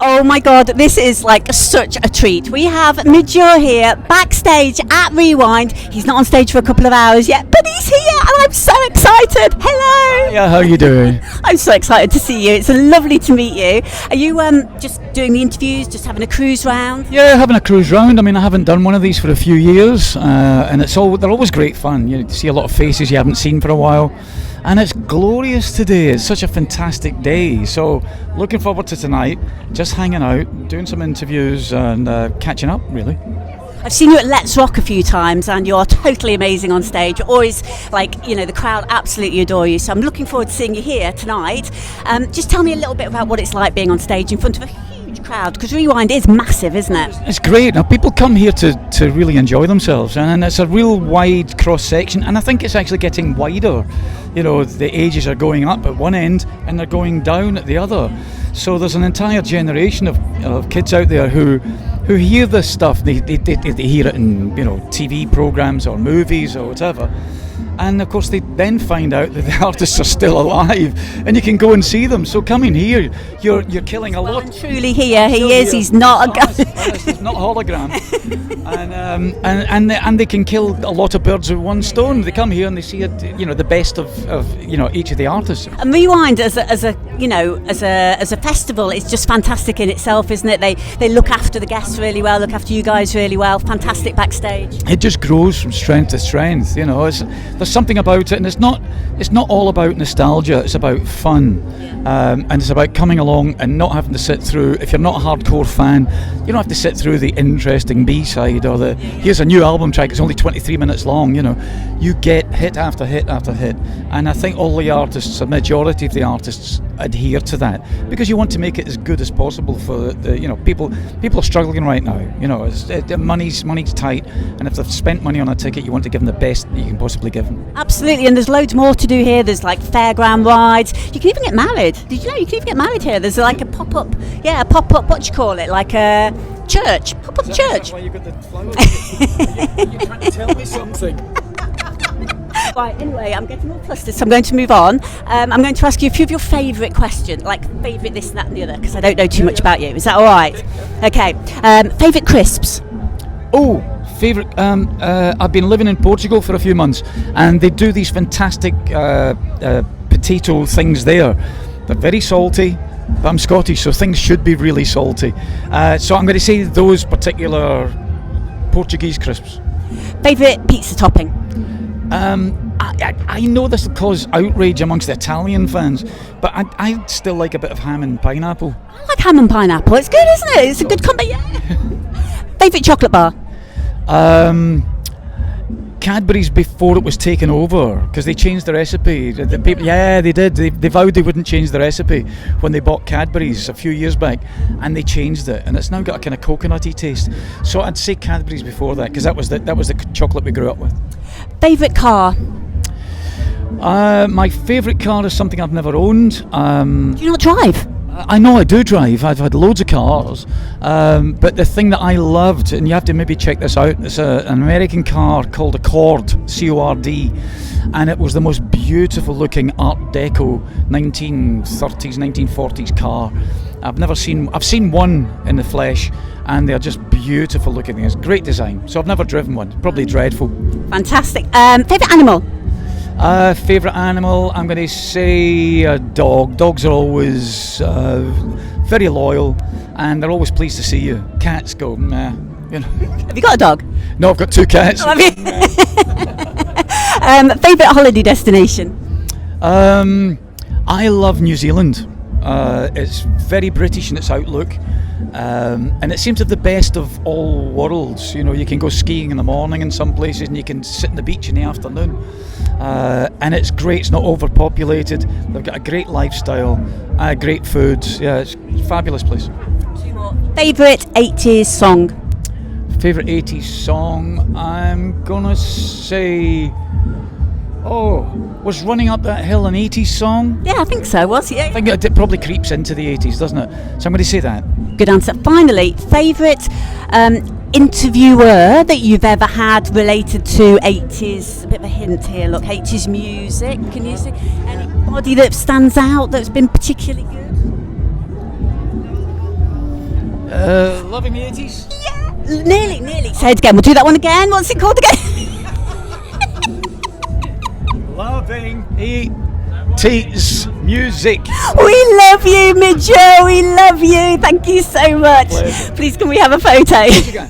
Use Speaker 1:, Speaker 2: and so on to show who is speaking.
Speaker 1: Oh my God, this is like such a treat. We have Midge Ure here, backstage at Rewind. He's not on stage for a couple of hours yet, but he's here and I'm so excited. Hello.
Speaker 2: Yeah, how are you doing?
Speaker 1: I'm so excited to see you. It's lovely to meet you. Are you just doing the interviews, just having a cruise round?
Speaker 2: Yeah, having a cruise round. I mean, I haven't done one of these for a few years, and they're always great fun. You see a lot of faces you haven't seen for a while. And it's glorious today. It's such a fantastic day. So looking forward to tonight, just hanging out, doing some interviews and catching up, really.
Speaker 1: I've seen you at Let's Rock a few times and you're totally amazing on stage. You're always the crowd absolutely adore you. So I'm looking forward to seeing you here tonight. Just tell me a little bit about what it's like being on stage in front of a huge crowd, because Rewind is massive, isn't it?
Speaker 2: It's great. Now, people come here to really enjoy themselves, and it's a real wide cross section, and I think it's actually getting wider. You know, the ages are going up at one end and they're going down at the other. So there's an entire generation of kids out there who hear this stuff. They hear it in TV programs or movies or whatever. And of course they then find out that the artists are still alive and you can go and see them. So coming here, you're killing a lot.
Speaker 1: Truly here, he is. He's not a
Speaker 2: honest, it's not a hologram. and they can kill a lot of birds with one stone. They come here and they see it, the best of each of the artists.
Speaker 1: And Rewind as a festival is just fantastic in itself, isn't it? They look after the guests really well, look after you guys really well. Fantastic backstage.
Speaker 2: It just grows from strength to strength. There's something about it, and it's not all about nostalgia. It's about fun, and it's about coming along and not having to sit through. If you're not a hardcore fan, you don't have to sit through the interesting B-side or here's a new album track. It's only 23 minutes long. You get hit after hit after hit, and I think all the artists, a majority of the artists, adhere to that because you want to make it as good as possible for the people. People are struggling right now. Money's tight, and if they've spent money on a ticket, you want to give them the best that you can possibly give them.
Speaker 1: Absolutely, and there's loads more to do here. There's like fairground rides. You can even get married. Did you know you can even get married here? There's like a pop-up, what do you call it? Like a church, pop-up church.
Speaker 2: Is that why you got the flowers? You're trying to tell me something.
Speaker 1: Right, anyway, I'm getting all flustered, so I'm going to move on. I'm going to ask you a few of your favourite questions, like favourite this, that and the other, because I don't know too much about you. Is that all right? Okay. Favourite crisps?
Speaker 2: Oh, favourite. I've been living in Portugal for a few months, and they do these fantastic potato things there. They're very salty, but I'm Scottish, so things should be really salty. So I'm going to say those particular Portuguese crisps.
Speaker 1: Favourite pizza topping?
Speaker 2: I know this will cause outrage amongst the Italian fans, but I still like a bit of ham and pineapple.
Speaker 1: I like ham and pineapple. It's good, isn't it? It's a good combo. Yeah. Favourite chocolate bar?
Speaker 2: Cadbury's before it was taken over, because they changed the recipe. The people, they did. They vowed they wouldn't change the recipe when they bought Cadbury's a few years back, and they changed it, and it's now got a kind of coconutty taste. So I'd say Cadbury's before that, because that was the chocolate we grew up with.
Speaker 1: Favourite car?
Speaker 2: My favourite car is something I've never owned.
Speaker 1: Do you not drive?
Speaker 2: I know I do drive. I've had loads of cars, but the thing that I loved, and you have to maybe check this out, it's an American car called a Cord, C-O-R-D, and it was the most beautiful looking Art Deco 1930s, 1940s car. I've seen one in the flesh, and they're just beautiful looking things. Great design. So I've never driven one. Probably dreadful.
Speaker 1: Fantastic. Favourite animal?
Speaker 2: Favourite animal, I'm going to say a dog. Dogs are always very loyal, and they're always pleased to see you. Cats go, nah.
Speaker 1: Have you got a dog?
Speaker 2: No, I've got 2 cats.
Speaker 1: Favourite holiday destination?
Speaker 2: I love New Zealand. It's very British in its outlook, and it seems to have the best of all worlds. You can go skiing in the morning in some places, and you can sit on the beach in the afternoon. And it's great. It's not overpopulated. They've got a great lifestyle, great food. Yeah, it's a fabulous place.
Speaker 1: Favourite 80s song?
Speaker 2: Favourite 80s song? I'm gonna say, was Running Up That Hill an 80s song?
Speaker 1: Yeah, I think so. Was it? Yeah.
Speaker 2: I think it probably creeps into the 80s, doesn't it? So I'm going to say that.
Speaker 1: Good answer. Finally, favourite interviewer that you've ever had related to 80s? A bit of a hint here. Look, 80s music. Can you see anybody that stands out that's been particularly good?
Speaker 2: Loving the 80s.
Speaker 1: Yeah, nearly. Say it again. We'll do that one again. What's it called again?
Speaker 2: Loving 80s music.
Speaker 1: We love you, Midge Ure. We love you. Thank you so much.
Speaker 2: Pleasure.
Speaker 1: Please, can we have a photo?